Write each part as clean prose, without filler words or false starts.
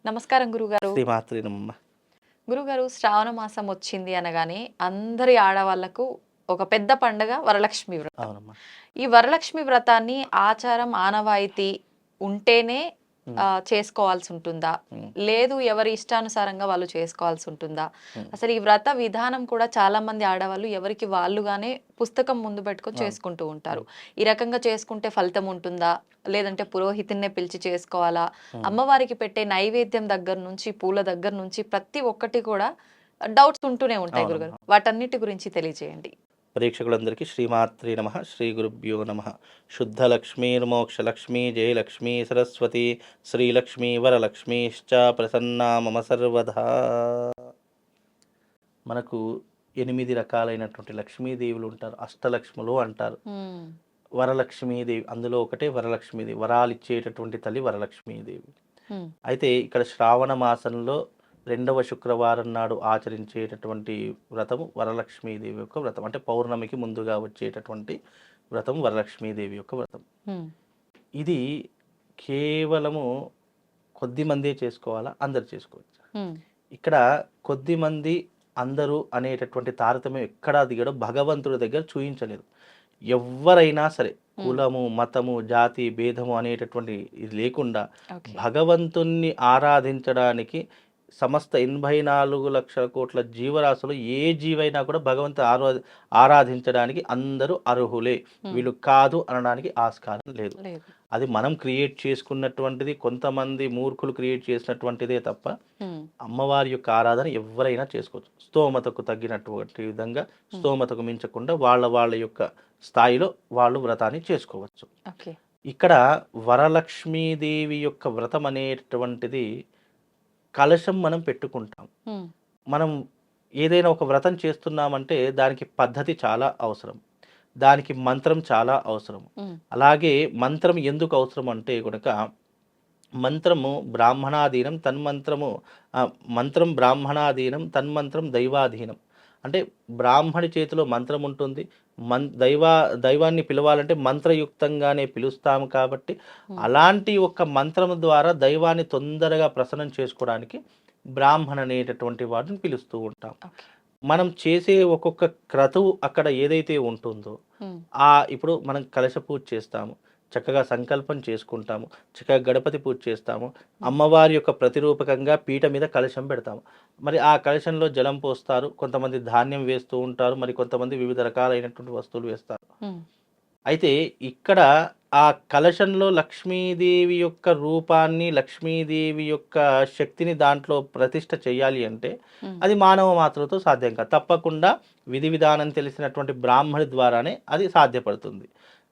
నమస్కారం గురుగారు. శ్రీమాత్రి నమః. గురుగారు, శ్రావణ మాసం వచ్చింది అనగానే అందరి ఆడవాళ్లకు ఒక పెద్ద పండగ వరలక్ష్మి వ్రతం. అవునమ్మా. ఈ వరలక్ష్మి వ్రతాన్ని ఆచారం, ఆనవాయితీ ఉంటేనే హ్మ్. చేసుకోవాల్సి ఉంటుందా? హ్మ్. లేదు ఎవరి ఇష్టానుసారంగా వాళ్ళు చేసుకోవాల్సి ఉంటుందా? హ్మ్. అసలు ఈ వ్రత విధానం కూడా చాలా మంది ఆడవాళ్ళు ఎవరికి వాళ్ళుగానే పుస్తకం ముందు పెట్టుకొని అవును. చేసుకుంటూ ఉంటారు. హ్మ్. ఈ రకంగా చేసుకుంటే ఫలితం ఉంటుందా? లేదంటే పురోహితున్నే పిలిచి చేసుకోవాలా? హ్మ్. అమ్మవారికి పెట్టే నైవేద్యం దగ్గర నుంచి, పూల దగ్గర నుంచి ప్రతి ఒక్కటి కూడా డౌట్స్ ఉంటూనే ఉంటాయి గురుగారు. అవునమ్మా. వాటన్నిటి గురించి తెలియజేయండి. ప్రేక్షకులందరికీ శ్రీమాత్రి నమః. శ్రీ గురుభ్యో నమః. శుద్ధలక్ష్మీర్మోక్షలక్ష్మీ జయలక్ష్మీ సరస్వతి శ్రీలక్ష్మీ వరలక్ష్మీశ్చ ప్రసన్నా మమ సర్వదా. మనకు 8 రకాలైనటువంటి లక్ష్మీదేవులు ఉంటారు. అష్టలక్ష్ములు అంటారు. హ్మ్. వరలక్ష్మీదేవి అందులో ఒకటే వరలక్ష్మీదేవి. వరాలిచ్చేటటువంటి తల్లి వరలక్ష్మీదేవి. హ్మ్. అయితే ఇక్కడ శ్రావణ మాసంలో 2వ శుక్రవారం నాడు ఆచరించేటటువంటి వ్రతము వరలక్ష్మీదేవి యొక్క వ్రతం. అంటే పౌర్ణమికి ముందుగా వచ్చేటటువంటి వ్రతం వరలక్ష్మీదేవి యొక్క వ్రతం. హ్మ్. ఇది కేవలము కొద్ది మందే చేసుకోవాలా? అందరు చేసుకోవచ్చు. హ్మ్. ఇక్కడ కొద్దిమంది అందరూ అనేటటువంటి తారతమ్యం ఎక్కడా దిగడం భగవంతుడి దగ్గర చూయించలేదు. ఎవ్వరైనా సరే హ్మ్. కులము, మతము, జాతి, భేదము అనేటటువంటి ఇది లేకుండా ఓకే. భగవంతుణ్ణి ఆరాధించడానికి సమస్త 84,00,00,000,000 జీవరాశులు ఏ జీవైనా కూడా ఆరాధించడానికి అందరూ అర్హులే. హ్మ్. వీళ్ళు కాదు అనడానికి ఆస్కారం లేదు. లేదు. అది మనం క్రియేట్ చేసుకున్నటువంటిది, కొంతమంది మూర్ఖులు క్రియేట్ చేసినటువంటిదే తప్ప హ్మ్. అమ్మవారి యొక్క ఆరాధన ఎవరైనా చేసుకోవచ్చు. స్తోమతకు తగ్గినటువంటి విధంగా, స్తోమతకు మించకుండా వాళ్ళ వాళ్ళ యొక్క స్థాయిలో వాళ్ళు వ్రతాన్ని చేసుకోవచ్చు. ఓకే. ఇక్కడ వరలక్ష్మీదేవి యొక్క వ్రతం అనేటువంటిది కలశం మనం పెట్టుకుంటాం. హ్మ్. మనం ఏదైనా ఒక వ్రతం చేస్తున్నామంటే దానికి పద్ధతి చాలా అవసరం. దానికి మంత్రం చాలా అవసరం. హ్మ్. అలాగే మంత్రం ఎందుకు అవసరం అంటే గనక మంత్రము బ్రాహ్మణాధీనం తన్మంత్రము మంత్రం బ్రాహ్మణాధీనం తన్మంత్రం దైవాధీనం. అంటే బ్రాహ్మడి చేతిలో మంత్రం ఉంటుంది. దైవాన్ని పిలవాలంటే మంత్రయుక్తంగానే పిలుస్తాము కాబట్టి హ్మ్. అలాంటి ఒక మంత్రం ద్వారా దైవాన్ని తొందరగా ప్రసన్నం చేసుకోవడానికి బ్రాహ్మణ అనేటటువంటి వాటిని పిలుస్తూ ఉంటాం. ఓకే. మనం చేసే ఒక్కొక్క క్రతువు అక్కడ ఏదైతే ఉంటుందో హ్మ్. ఇప్పుడు మనం కలశ పూజ చేస్తాము. చక్కగా సంకల్పం చేసుకుంటాము. చక్కగా గణపతి పూజ చేస్తాము. అమ్మవారి యొక్క ప్రతిరూపకంగా పీట మీద కలశం పెడతాము. మరి ఆ కలశంలో జలం పోస్తారు. కొంతమంది ధాన్యం వేస్తూ ఉంటారు. మరి కొంతమంది వివిధ రకాలైనటువంటి వస్తువులు వేస్తారు. హ్మ్. అయితే ఇక్కడ ఆ కలశంలో లక్ష్మీదేవి యొక్క రూపాన్ని, లక్ష్మీదేవి యొక్క శక్తిని దాంట్లో ప్రతిష్ఠ చేయాలి అంటే హ్మ్. అది మానవ మాత్రతో సాధ్యం కాదు. తప్పకుండా విధి విధానం తెలిసినటువంటి బ్రాహ్మడి ద్వారానే అది సాధ్యపడుతుంది.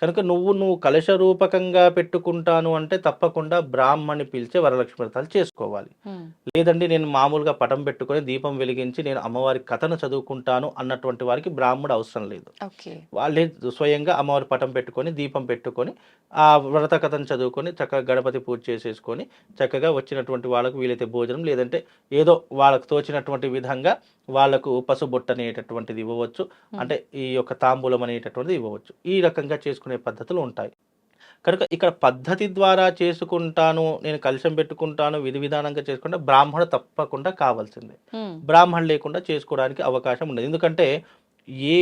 కనుక నువ్వు కలశ రూపకంగా పెట్టుకుంటాను అంటే తప్పకుండా బ్రాహ్మణ్ణి పిలిచే వరలక్ష్మి వ్రతాలు చేసుకోవాలి. హ్మ్. లేదండి నేను మామూలుగా పటం పెట్టుకొని దీపం వెలిగించి నేను అమ్మవారి కథను చదువుకుంటాను అన్నటువంటి వారికి బ్రాహ్మడు అవసరం లేదు. ఓకే. వాళ్ళే స్వయంగా అమ్మవారి పటం పెట్టుకొని, దీపం పెట్టుకొని, ఆ వ్రత కథను చదువుకొని, చక్కగా గణపతి పూజ చేసేసుకొని, చక్కగా వచ్చినటువంటి వాళ్ళకు వీలైతే భోజనం, లేదంటే ఏదో వాళ్ళకు తోచినటువంటి విధంగా వాళ్ళకు పసుబొట్టు అనేటటువంటిది ఇవ్వవచ్చు. అంటే ఈ యొక్క తాంబూలం అనేటటువంటిది ఇవ్వవచ్చు. ఈ రకంగా చేసుకునే పద్ధతులు ఉంటాయి. కనుక ఇక్కడ పద్ధతి ద్వారా చేసుకుంటాను, నేను కలశం పెట్టుకుంటాను, విధి విధానంగా చేసుకుంటే బ్రాహ్మణ తప్పకుండా కావాల్సిందే. హ్మ్. బ్రాహ్మణ లేకుండా చేసుకోవడానికి అవకాశం ఉండదు. ఎందుకంటే ఏ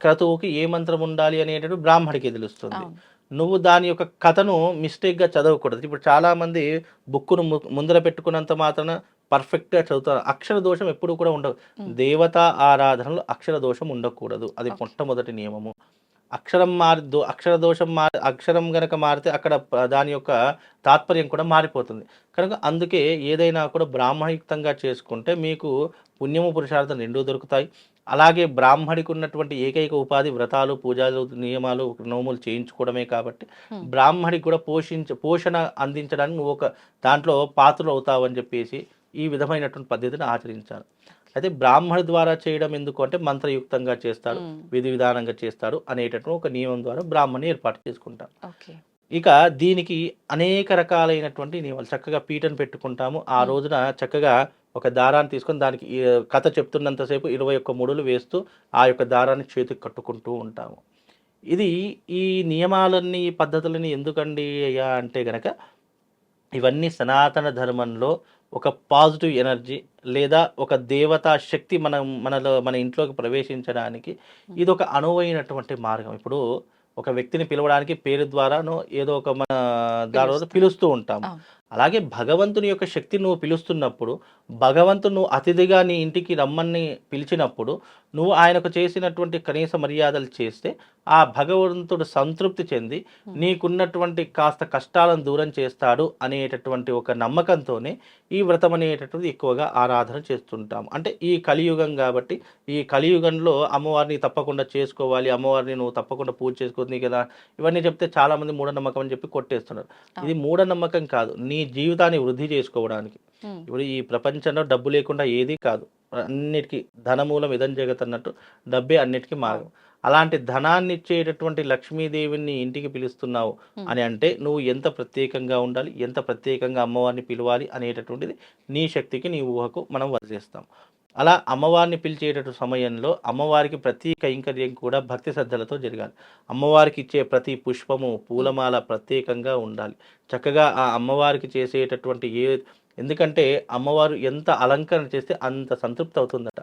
క్రతువుకి ఏ మంత్రం ఉండాలి అనేటటువంటి బ్రాహ్మడికే తెలుస్తుంది. అవును. నువ్వు దాని యొక్క కథను మిస్టేక్‌గా చదవకూడదు. ఇప్పుడు చాలామంది బుక్కును ముందర పెట్టుకున్నంత మాత్రాన పర్ఫెక్ట్‌గా చదువుతారు. అక్షర దోషం ఎప్పుడు కూడా ఉండదు. హ్మ్. దేవతా ఆరాధనలో అక్షర దోషం ఉండకూడదు. అది ఓకే. మొట్టమొదటి నియమము. అక్షరం గనక మారితే అక్కడ దాని యొక్క తాత్పర్యం కూడా మారిపోతుంది. కనుక అందుకే ఏదైనా కూడా బ్రాహ్మణయుక్తంగా చేసుకుంటే మీకు పుణ్యము, పురుషార్థం 2 దొరుకుతాయి. అలాగే బ్రాహ్మడికి ఉన్నటువంటి ఏకైక ఉపాధి వ్రతాలు, పూజలు, నియమాలు, నోములు చేయించుకోవడమే కాబట్టి హ్మ్. బ్రాహ్మడికి కూడా పోషణ అందించడానికి నువ్వు ఒక దాంట్లో పాత్రులవుతావని చెప్పేసి ఈ విధమైనటువంటి పద్ధతిని ఆచరించాలి. అయితే బ్రాహ్మడి ద్వారా చేయడం ఎందుకు అంటే మంత్రయుక్తంగా చేస్తాడు, హ్మ్. విధి విధానంగా చేస్తాడు అనేటటువంటి ఒక నియమం ద్వారా బ్రాహ్మణ్ణి ఏర్పాటు చేసుకుంటాం. ఓకే. ఇక దీనికి అనేక రకాలైనటువంటి నియమాలు. చక్కగా పీటను పెట్టుకుంటాము. ఆ హ్మ్. రోజున చక్కగా ఒక దారాన్ని తీసుకొని దానికి కథ చెప్తున్నంత సేపు 21 ముడులు వేస్తూ ఆ యొక్క దారాన్ని చేతికి కట్టుకుంటూ ఉంటాము. ఇది ఈ నియమాలన్నీ, ఈ పద్ధతులని ఎందుకండి అయ్యా అంటే గనక ఇవన్నీ సనాతన ధర్మంలో ఒక పాజిటివ్ ఎనర్జీ లేదా ఒక దేవతా శక్తి మన ఇంట్లోకి ప్రవేశించడానికి ఇది ఒక అనువైనటువంటి మార్గం. ఇప్పుడు ఒక వ్యక్తిని పిలవడానికి పేరు ద్వారానో ఏదో ఒక మన దాని పిలుస్తాం. పిలుస్తూ ఉంటాము. అవును. అలాగే భగవంతుని యొక్క శక్తి నువ్వు పిలుస్తున్నప్పుడు, భగవంతుడు నువ్వు అతిథిగా నీ ఇంటికి రమ్మని పిలిచినప్పుడు, నువ్వు ఆయనకు చేసినటువంటి కనీస మర్యాదలు చేస్తే, ఆ భగవంతుడు సంతృప్తి చెంది నీకున్నటువంటి కాస్త కష్టాలను దూరం చేస్తాడు అనేటటువంటి ఒక నమ్మకంతోనే ఈ వ్రతం అనేటటువంటిది ఎక్కువగా ఆరాధన చేస్తుంటాం. అంటే ఈ కలియుగం కాబట్టి, ఈ కలియుగంలో అమ్మవారిని తప్పకుండా చేసుకోవాలి, అమ్మవారిని నువ్వు తప్పకుండా పూజ చేసుకోతుంది కదా, ఇవన్నీ చెప్తే చాలామంది మూఢనమ్మకం అని చెప్పి కొట్టేస్తున్నారు. ఇది మూఢనమ్మకం కాదు, నీ జీవితాన్ని వృద్ధి చేసుకోవడానికి. ఉమ్. ఇప్పుడు ఈ ప్రపంచంలో డబ్బు లేకుండా ఏదీ కాదు, అన్నిటికీ ధనమూలం ఇదం జగత్ అన్నట్టు డబ్బే అన్నిటికీ మార్గం. అలాంటి ధనాన్ని ఇచ్చేటటువంటి లక్ష్మీదేవిని ఇంటికి పిలుస్తున్నావు అని అంటే నువ్వు ఎంత ప్రత్యేకంగా ఉండాలి, ఎంత ప్రత్యేకంగా అమ్మవారిని పిలవాలి అనేటటువంటిది నీ శక్తికి నీ ఊహకు మనం వదిలేస్తాం. అలా అమ్మవారిని పిలిచేటటువంటి సమయంలో అమ్మవారికి ప్రతి కైంకర్యం కూడా భక్తి శ్రద్ధలతో జరగాలి. అమ్మవారికి ఇచ్చే ప్రతి పుష్పము పూలమాల ప్రత్యేకంగా ఉండాలి. చక్కగా ఆ అమ్మవారికి చేసేటటువంటి ఎందుకంటే అమ్మవారు ఎంత అలంకరణ చేస్తే అంత సంతృప్తి అవుతుందట.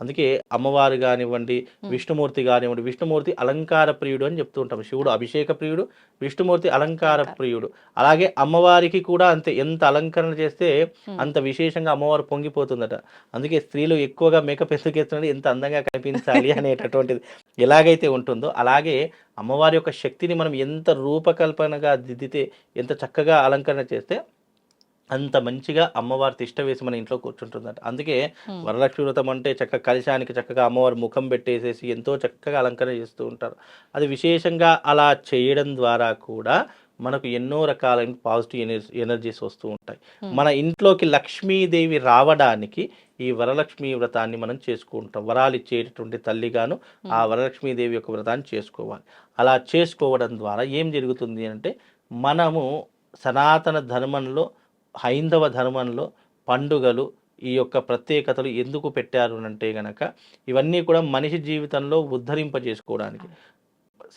అందుకే అమ్మవారు కానివ్వండి, విష్ణుమూర్తి కానివ్వండి, విష్ణుమూర్తి అలంకార ప్రియుడు అని చెప్తూ ఉంటాం. శివుడు అభిషేక ప్రియుడు, విష్ణుమూర్తి అలంకార ప్రియుడు. అలాగే అమ్మవారికి కూడా అంతే, ఎంత అలంకరణ చేస్తే అంత విశేషంగా అమ్మవారు పొంగిపోతుందట. అందుకే స్త్రీలు ఎక్కువగా మేకప్ ఎందుకు వేస్తున్నది, ఎంత అందంగా కనిపించాలి అనేటటువంటిది ఎలాగైతే ఉంటుందో, అలాగే అమ్మవారి యొక్క శక్తిని మనం ఎంత రూపకల్పనగా దిద్దితే, ఎంత చక్కగా అలంకరణ చేస్తే అంత మంచిగా అమ్మవారి తిష్ట వేసి మన ఇంట్లో కూర్చుంటుందట. అందుకే వరలక్ష్మి వ్రతం అంటే చక్కగా కలశానికి చక్కగా అమ్మవారి ముఖం పెట్టేసేసి ఎంతో చక్కగా అలంకరణ చేస్తూ ఉంటారు. అది విశేషంగా అలా చేయడం ద్వారా కూడా మనకు ఎన్నో రకాలైన పాజిటివ్ ఎనర్జీస్ వస్తూ ఉంటాయి. మన ఇంట్లోకి లక్ష్మీదేవి రావడానికి ఈ వరలక్ష్మి వ్రతాన్ని మనం చేసుకుంటాం. వరాలు ఇచ్చేటటువంటి తల్లిగాను ఆ వరలక్ష్మీదేవి యొక్క వ్రతాన్ని చేసుకోవాలి. అలా చేసుకోవడం ద్వారా ఏం జరుగుతుంది అంటే, మనము సనాతన ధర్మంలో, హైందవ ధర్మంలో పండుగలు, ఈ యొక్క ప్రత్యేకతలు ఎందుకు పెట్టారు అంటే గనక, ఇవన్నీ కూడా మనిషి జీవితంలో ఉద్ధరింపజేసుకోవడానికి.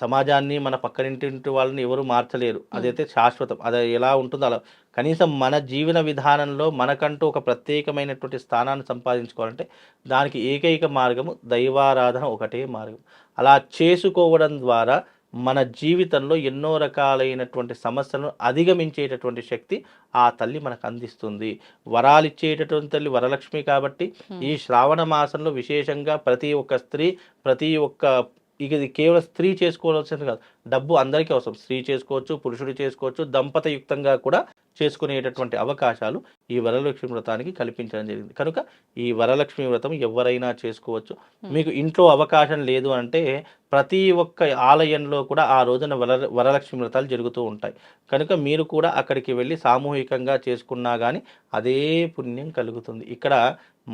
సమాజాన్ని, మన పక్కనింటి వాళ్ళని ఎవరు మార్చలేరు, అదైతే శాశ్వతం. అది ఎలా ఉంటుందో అలా. కనీసం మన జీవన విధానంలో మనకంటూ ఒక ప్రత్యేకమైనటువంటి స్థానాన్ని సంపాదించుకోవాలంటే దానికి ఏకైక మార్గము దైవారాధన ఒకటే మార్గం. అలా చేసుకోవడం ద్వారా మన జీవితంలో ఎన్నో రకాలైనటువంటి సమస్యలను అధిగమించేటటువంటి శక్తి ఆ తల్లి మనకు అందిస్తుంది. వరాలు ఇచ్చేటటువంటి తల్లి వరలక్ష్మి కాబట్టి ఈ శ్రావణ మాసంలో విశేషంగా ప్రతి ఒక్క స్త్రీ, ప్రతి ఒక్క ఇది కేవలం స్త్రీ చేసుకోవాల్సింది కాదు, డబ్బు అందరికీ అవసరం. స్త్రీ చేసుకోవచ్చు, పురుషుడు చేసుకోవచ్చు, దంపతయుక్తంగా కూడా చేసుకునేటటువంటి అవకాశాలు ఈ వరలక్ష్మి వ్రతానికి కల్పించడం జరిగింది. కనుక ఈ వరలక్ష్మి వ్రతం ఎవరైనా చేసుకోవచ్చు. మీకు ఇంట్లో అవకాశం లేదు అంటే ప్రతి ఒక్క ఆలయంలో కూడా ఆ రోజున వరలక్ష్మి వ్రతాలు జరుగుతూ ఉంటాయి. కనుక మీరు కూడా అక్కడికి వెళ్ళి సామూహికంగా చేసుకున్నా కానీ అదే పుణ్యం కలుగుతుంది. ఇక్కడ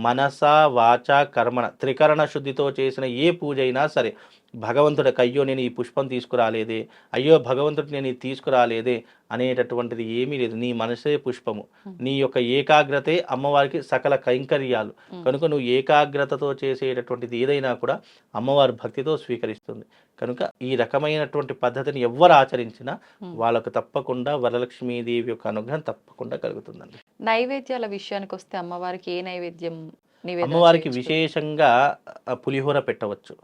మనస వాచ కర్మణ త్రికరణ శుద్ధితో చేసిన ఏ పూజ అయినా సరే, భగవంతుడికి అయ్యో నేను ఈ పుష్పం తీసుకురాలేదే, అయ్యో భగవంతుడికి నేను ఇది తీసుకురాలేదే అనేటటువంటిది ఏమీ లేదు. నీ మనసే పుష్పము, నీ యొక్క ఏకాగ్రతే అమ్మవారికి సకల కైంకర్యాలు. కనుక నువ్వు ఏకాగ్రతతో చేసేటటువంటిది ఏదైనా కూడా అమ్మవారి భక్తితో స్వీకరిస్తుంది. కనుక ఈ రకమైనటువంటి పద్ధతిని ఎవ్వరు ఆచరించినా వాళ్ళకు తప్పకుండా వరలక్ష్మీదేవి యొక్క అనుగ్రహం తప్పకుండా కలుగుతుందండి. నైవేద్యాల విషయానికి వస్తే అమ్మవారికి ఏ నైవేద్యం అమ్మవారికి విశేషంగా పులిహోర పెట్టవచ్చు,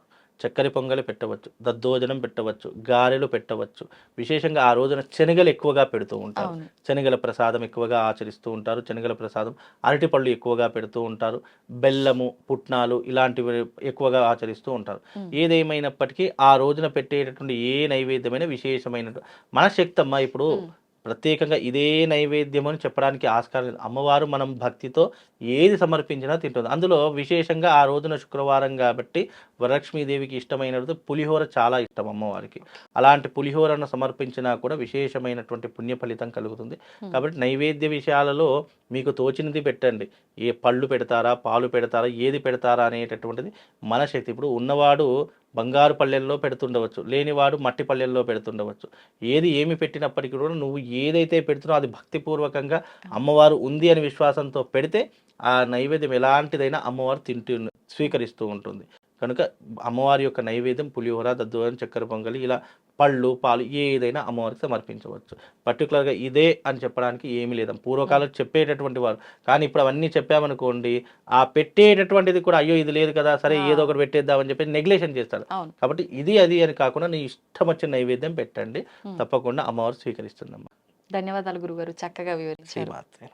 చక్కెర పొంగలి పెట్టవచ్చు, దద్దోజనం పెట్టవచ్చు, గారెలు పెట్టవచ్చు. విశేషంగా ఆ రోజున శనగలు ఎక్కువగా పెడుతూ ఉంటారు. శనగల ప్రసాదం ఎక్కువగా ఆచరిస్తూ ఉంటారు. శనగల ప్రసాదం, అరటిపళ్ళు ఎక్కువగా పెడుతూ ఉంటారు. బెల్లము, పుట్నాలు ఇలాంటివి ఎక్కువగా ఆచరిస్తూ ఉంటారు. ఏదేమైనప్పటికీ ఆ రోజున పెట్టేటటువంటి ఏ నైవేద్యమైన విశేషమైన మన శక్తి అమ్మ. ఇప్పుడు ప్రత్యేకంగా ఇదే నైవేద్యం అని చెప్పడానికి ఆస్కారం లేదు. అమ్మవారు మనం భక్తితో ఏది సమర్పించినా తింటుంది. అందులో విశేషంగా ఆ రోజున శుక్రవారం కాబట్టి వరలక్ష్మీదేవికి ఇష్టమైనది పులిహోర చాలా ఇష్టం అమ్మవారికి. అలాంటి పులిహోరను సమర్పించినా కూడా విశేషమైనటువంటి పుణ్య ఫలితం కలుగుతుంది. కాబట్టి నైవేద్య విషయాలలో మీకు తోచినది పెట్టండి. ఏ పళ్ళు పెడతారా, పాలు పెడతారా, ఏది పెడతారా అనేటటువంటిది మన శక్తి. ఇప్పుడు ఉన్నవాడు బంగారు పళ్ళెల్లో పెడుతుండవచ్చు, లేనివాడు మట్టి పళ్ళెల్లో పెడుతుండవచ్చు. ఏమి పెట్టినప్పటికీ కూడా నువ్వు ఏదైతే పెడుతున్నావు అది భక్తిపూర్వకంగా అమ్మవారు ఉంది అని విశ్వాసంతో పెడితే ఆ నైవేద్యం ఎలాంటిదైనా అమ్మవారు స్వీకరిస్తూ ఉంటుంది. కనుక అమ్మవారి యొక్క నైవేద్యం పులిహోర, దద్దోజనం, చక్కెర పొంగలి, ఇలా పళ్ళు, పాలు ఏదైనా అమ్మవారికి సమర్పించవచ్చు. పర్టికులర్‌గా ఇదే అని చెప్పడానికి ఏమీ లేదమ్మ. పూర్వకాలం చెప్పేటటువంటి వారు. కానీ ఇప్పుడు అవన్నీ చెప్పామనుకోండి, ఆ పెట్టేటటువంటిది కూడా అయ్యో! ఇది లేదు కదా! సరే ఏదో ఒకటి పెట్టేద్దాం అని చెప్పి నెగ్లెక్షన్ చేస్తారు. అవును. కాబట్టి ఇది, అది అని కాకుండా నీ ఇష్టం వచ్చిన నైవేద్యం పెట్టండి. హ్మ్. తప్పకుండా అమ్మవారు స్వీకరిస్తుందమ్మ. ధన్యవాదాలు గురుగారు. చక్కగా వివరించారు. శ్రీమాత్రే.